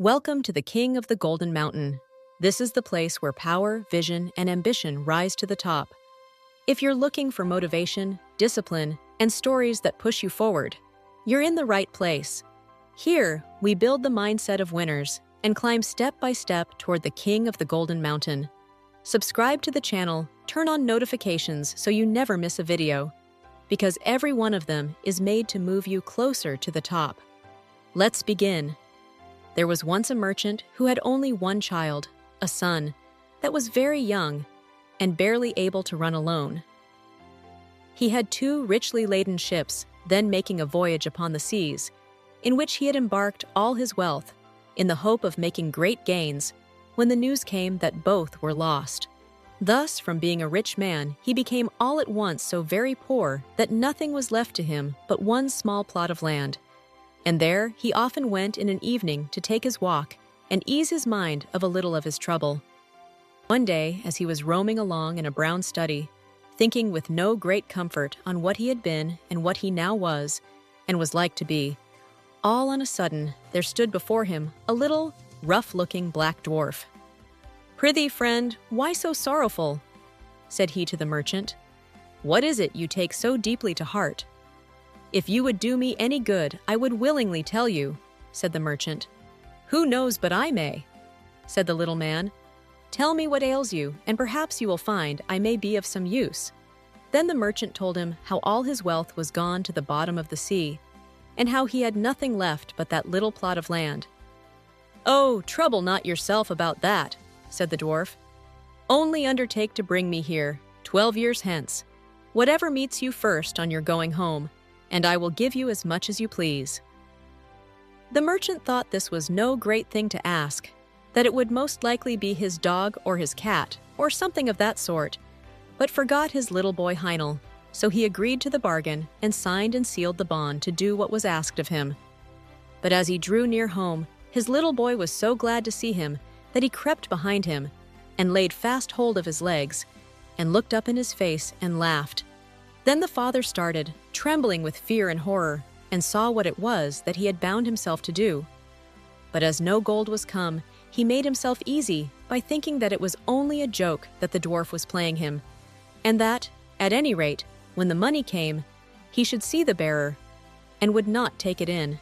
Welcome to the King of the Golden Mountain. This is the place where power, vision, and ambition rise to the top. If you're looking for motivation, discipline, and stories that push you forward, you're in the right place. Here, we build the mindset of winners and climb step by step toward the King of the Golden Mountain. Subscribe to the channel, turn on notifications so you never miss a video, because every one of them is made to move you closer to the top. Let's begin. There was once a merchant who had only one child, a son, that was very young and barely able to run alone. He had two richly laden ships, then making a voyage upon the seas, in which he had embarked all his wealth, in the hope of making great gains, when the news came that both were lost. Thus, from being a rich man, he became all at once so very poor that nothing was left to him but one small plot of land. And there he often went in an evening to take his walk and ease his mind of a little of his trouble. One day, as he was roaming along in a brown study, thinking with no great comfort on what he had been and what he now was, and was like to be, all on a sudden there stood before him a little, rough-looking black dwarf. "Prithee, friend, why so sorrowful?" said he to the merchant. "What is it you take so deeply to heart?" "If you would do me any good, I would willingly tell you," said the merchant. "Who knows but I may?" said the little man. "Tell me what ails you, and perhaps you will find I may be of some use." Then the merchant told him how all his wealth was gone to the bottom of the sea, and how he had nothing left but that little plot of land. "Oh, trouble not yourself about that," said the dwarf. "Only undertake to bring me here, 12 years hence, whatever meets you first on your going home, and I will give you as much as you please." The merchant thought this was no great thing to ask, that it would most likely be his dog or his cat, or something of that sort, but forgot his little boy Heinel, so he agreed to the bargain and signed and sealed the bond to do what was asked of him. But as he drew near home, his little boy was so glad to see him that he crept behind him and laid fast hold of his legs and looked up in his face and laughed. Then the father started, trembling with fear and horror, and saw what it was that he had bound himself to do. But as no gold was come, he made himself easy by thinking that it was only a joke that the dwarf was playing him, and that, at any rate, when the money came, he should see the bearer, and would not take it in.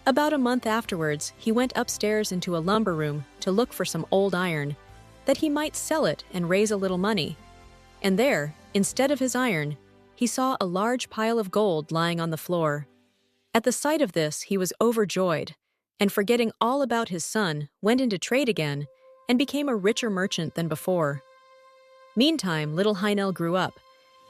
About a month afterwards, he went upstairs into a lumber room to look for some old iron, that he might sell it and raise a little money. And there, instead of his iron, he saw a large pile of gold lying on the floor. At the sight of this, he was overjoyed, and forgetting all about his son, went into trade again, and became a richer merchant than before. Meantime, little Heinel grew up,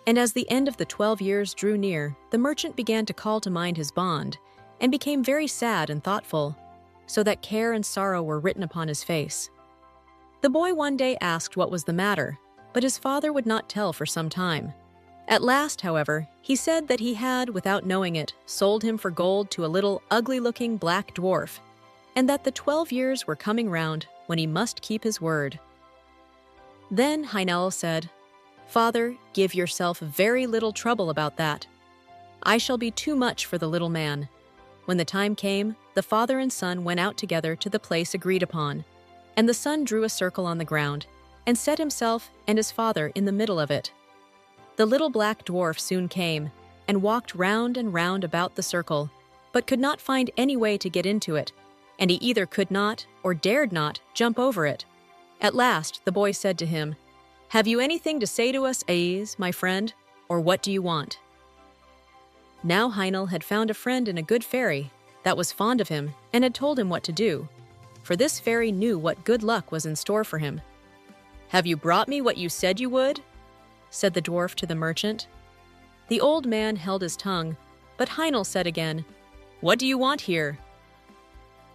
and as the end of the 12 years drew near, the merchant began to call to mind his bond, and became very sad and thoughtful, so that care and sorrow were written upon his face. The boy one day asked what was the matter, but his father would not tell for some time. At last, however, he said that he had, without knowing it, sold him for gold to a little ugly-looking black dwarf, and that the 12 years were coming round when he must keep his word. Then Heinel said, "Father, give yourself very little trouble about that. I shall be too much for the little man." When the time came, the father and son went out together to the place agreed upon, and the son drew a circle on the ground, and set himself and his father in the middle of it. The little black dwarf soon came, and walked round and round about the circle, but could not find any way to get into it, and he either could not, or dared not, jump over it. At last the boy said to him, "Have you anything to say to us, Aes, my friend, or what do you want?" Now Heinel had found a friend in a good fairy that was fond of him and had told him what to do, for this fairy knew what good luck was in store for him. "Have you brought me what you said you would?" said the dwarf to the merchant. The old man held his tongue, but Heinel said again, "What do you want here?"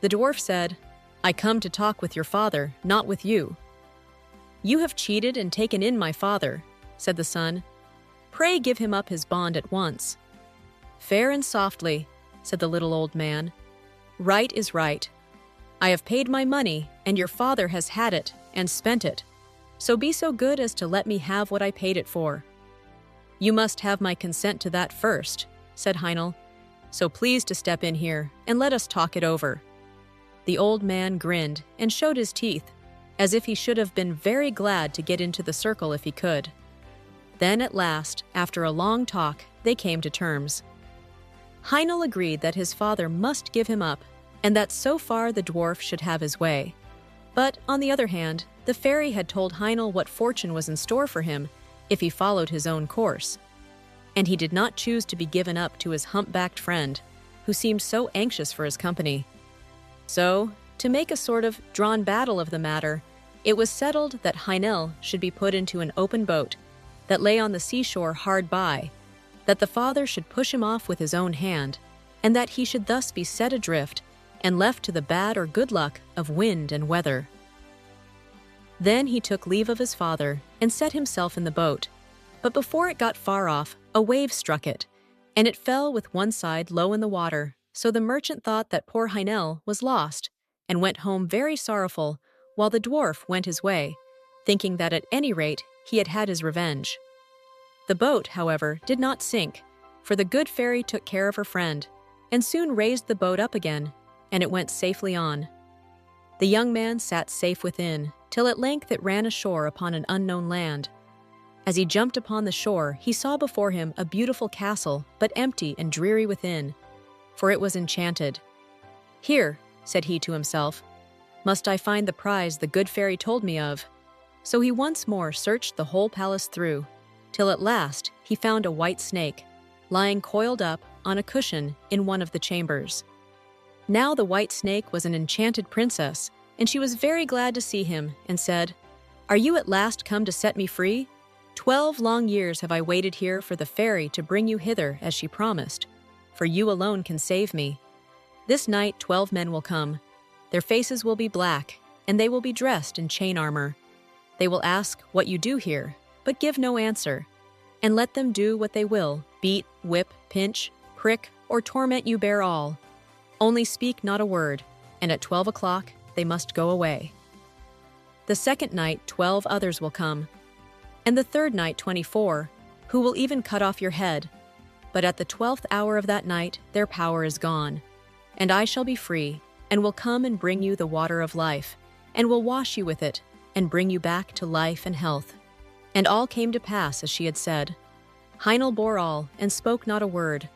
The dwarf said, "I come to talk with your father, not with you." "You have cheated and taken in my father," said the son. "Pray give him up his bond at once." "Fair and softly," said the little old man. "Right is right. I have paid my money, and your father has had it and spent it. So be so good as to let me have what I paid it for." "You must have my consent to that first," said Heinel, "so please to step in here and let us talk it over." The old man grinned and showed his teeth, as if he should have been very glad to get into the circle if he could. Then at last, after a long talk, they came to terms. Heinel agreed that his father must give him up, and that so far the dwarf should have his way. But, on the other hand, the fairy had told Heinel what fortune was in store for him if he followed his own course. And he did not choose to be given up to his humpbacked friend, who seemed so anxious for his company. So, to make a sort of drawn battle of the matter, it was settled that Heinel should be put into an open boat that lay on the seashore hard by, that the father should push him off with his own hand, and that he should thus be set adrift and left to the bad or good luck of wind and weather. Then he took leave of his father and set himself in the boat, but before it got far off, a wave struck it, and it fell with one side low in the water, so the merchant thought that poor Heinel was lost, and went home very sorrowful, while the dwarf went his way, thinking that at any rate he had had his revenge. The boat, however, did not sink, for the good fairy took care of her friend, and soon raised the boat up again, and it went safely on. The young man sat safe within, till at length it ran ashore upon an unknown land. As he jumped upon the shore, he saw before him a beautiful castle, but empty and dreary within, for it was enchanted. "Here," said he to himself, "must I find the prize the good fairy told me of." So he once more searched the whole palace through, till at last he found a white snake, lying coiled up on a cushion in one of the chambers. Now the white snake was an enchanted princess, and she was very glad to see him, and said, "Are you at last come to set me free? 12 long years have I waited here for the fairy to bring you hither as she promised, for you alone can save me. This night 12 men will come. Their faces will be black, and they will be dressed in chain armor. They will ask what you do here, but give no answer, and let them do what they will, beat, whip, pinch, prick, or torment you bear all. Only speak not a word, and at 12 o'clock they must go away. The second night 12 others will come, and the third night 24, who will even cut off your head. But at the 12th hour of that night their power is gone, and I shall be free, and will come and bring you the water of life, and will wash you with it, and bring you back to life and health." And all came to pass as she had said. Heinel bore all, and spoke not a word.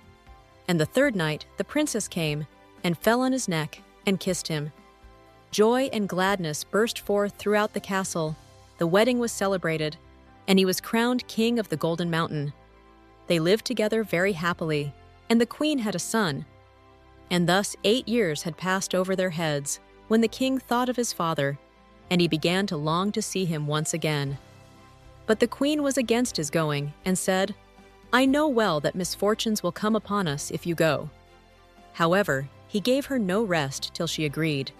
And the third night the princess came, and fell on his neck, and kissed him. Joy and gladness burst forth throughout the castle. The wedding was celebrated, and he was crowned king of the Golden Mountain. They lived together very happily, and the queen had a son. And thus 8 years had passed over their heads, when the king thought of his father, and he began to long to see him once again. But the queen was against his going, and said, "I know well that misfortunes will come upon us if you go." However, he gave her no rest till she agreed.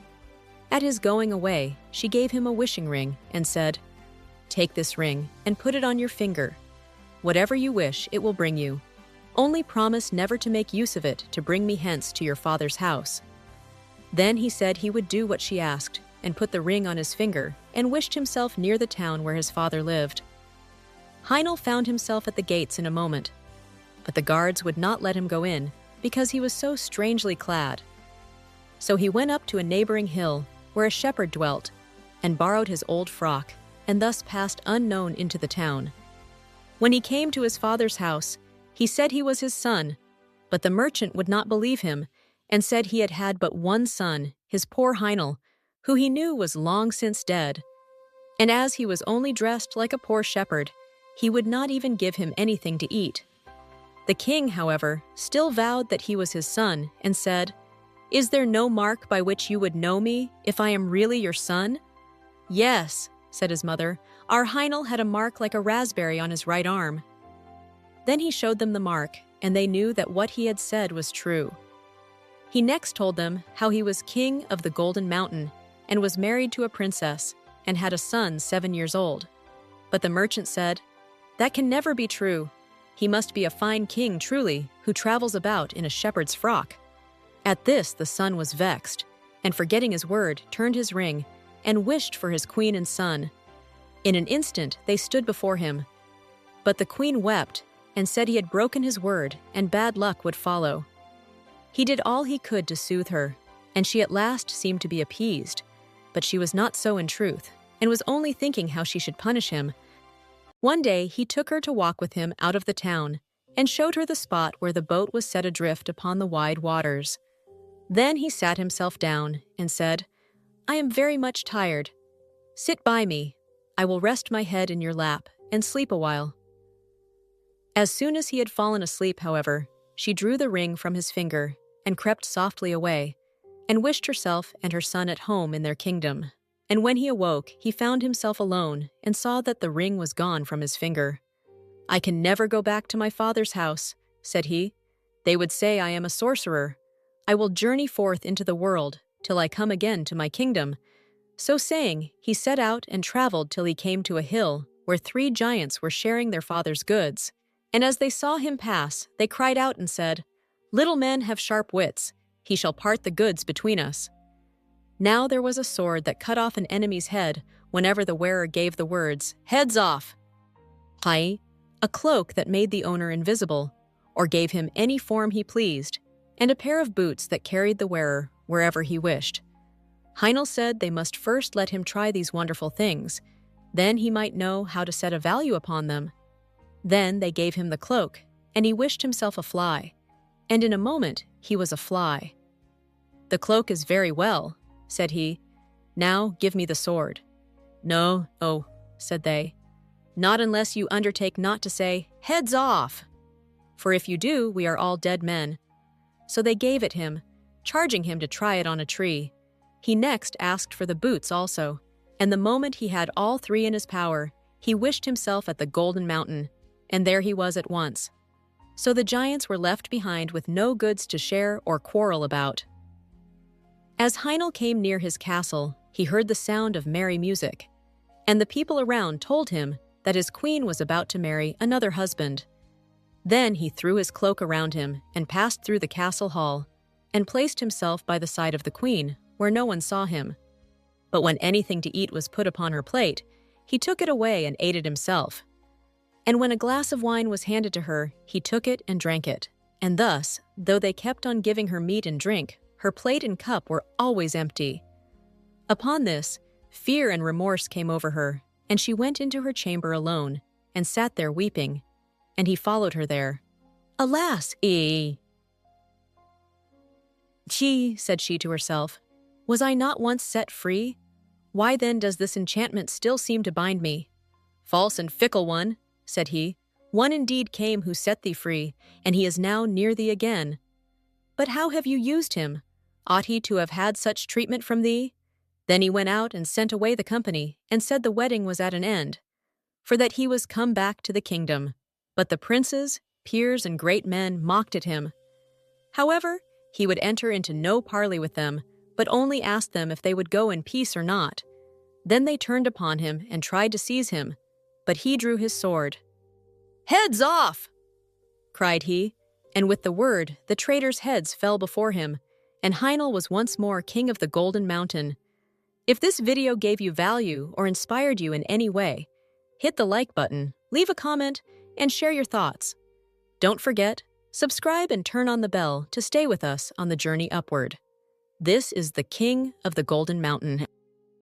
At his going away, she gave him a wishing ring, and said, "Take this ring, and put it on your finger. Whatever you wish, it will bring you. Only promise never to make use of it to bring me hence to your father's house." Then he said he would do what she asked, and put the ring on his finger, and wished himself near the town where his father lived. Heinel found himself at the gates in a moment, but the guards would not let him go in, because he was so strangely clad. So he went up to a neighboring hill, where a shepherd dwelt, and borrowed his old frock, and thus passed unknown into the town. When he came to his father's house, he said he was his son, but the merchant would not believe him, and said he had had but one son, his poor Heinel, who he knew was long since dead. And as he was only dressed like a poor shepherd, he would not even give him anything to eat. The king, however, still vowed that he was his son, and said, "Is there no mark by which you would know me, if I am really your son?" "Yes," said his mother, "our Heinel had a mark like a raspberry on his right arm." Then he showed them the mark, and they knew that what he had said was true. He next told them how he was king of the Golden Mountain, and was married to a princess, and had a son 7 years old. But the merchant said, "That can never be true. He must be a fine king truly, who travels about in a shepherd's frock." At this the son was vexed, and forgetting his word, turned his ring, and wished for his queen and son. In an instant they stood before him. But the queen wept, and said he had broken his word, and bad luck would follow. He did all he could to soothe her, and she at last seemed to be appeased. But she was not so in truth, and was only thinking how she should punish him. One day he took her to walk with him out of the town, and showed her the spot where the boat was set adrift upon the wide waters. Then he sat himself down and said, "I am very much tired. Sit by me. I will rest my head in your lap and sleep a while." As soon as he had fallen asleep, however, she drew the ring from his finger and crept softly away, and wished herself and her son at home in their kingdom. And when he awoke, he found himself alone and saw that the ring was gone from his finger. "I can never go back to my father's house," said he. "They would say I am a sorcerer. I will journey forth into the world till I come again to my kingdom." So saying, he set out and traveled till he came to a hill where 3 giants were sharing their father's goods. And as they saw him pass, they cried out and said, "Little men have sharp wits. He shall part the goods between us." Now there was a sword that cut off an enemy's head whenever the wearer gave the words, "Heads off!" Hai, a cloak that made the owner invisible, or gave him any form he pleased, and a pair of boots that carried the wearer wherever he wished. Heinel said they must first let him try these wonderful things, then he might know how to set a value upon them. Then they gave him the cloak, and he wished himself a fly, and in a moment he was a fly. "The cloak is very well," said he. "Now give me the sword." "No, oh," said they, "not unless you undertake not to say, 'Heads off!' For if you do, we are all dead men." So they gave it him, charging him to try it on a tree. He next asked for the boots also, and the moment he had all 3 in his power, he wished himself at the Golden Mountain, and there he was at once. So the giants were left behind with no goods to share or quarrel about. As Heinel came near his castle, he heard the sound of merry music, and the people around told him that his queen was about to marry another husband. Then he threw his cloak around him and passed through the castle hall, and placed himself by the side of the queen, where no one saw him. But when anything to eat was put upon her plate, he took it away and ate it himself. And when a glass of wine was handed to her, he took it and drank it. And thus, though they kept on giving her meat and drink, her plate and cup were always empty. Upon this, fear and remorse came over her, and she went into her chamber alone, and sat there weeping, and he followed her there. "Alas, Gee, said she to herself, "was I not once set free? Why then does this enchantment still seem to bind me?" "False and fickle one," said he, "one indeed came who set thee free, and he is now near thee again. But how have you used him? Ought he to have had such treatment from thee?" Then he went out and sent away the company, and said the wedding was at an end, for that he was come back to the kingdom. But the princes, peers, and great men mocked at him. However, he would enter into no parley with them, but only asked them if they would go in peace or not. Then they turned upon him and tried to seize him, but he drew his sword. "Heads off!" cried he, and with the word the traitors' heads fell before him, and Heinel was once more king of the Golden Mountain. If this video gave you value or inspired you in any way, hit the like button, leave a comment, and share your thoughts. Don't forget, subscribe and turn on the bell to stay with us on the journey upward. This is the King of the Golden Mountain.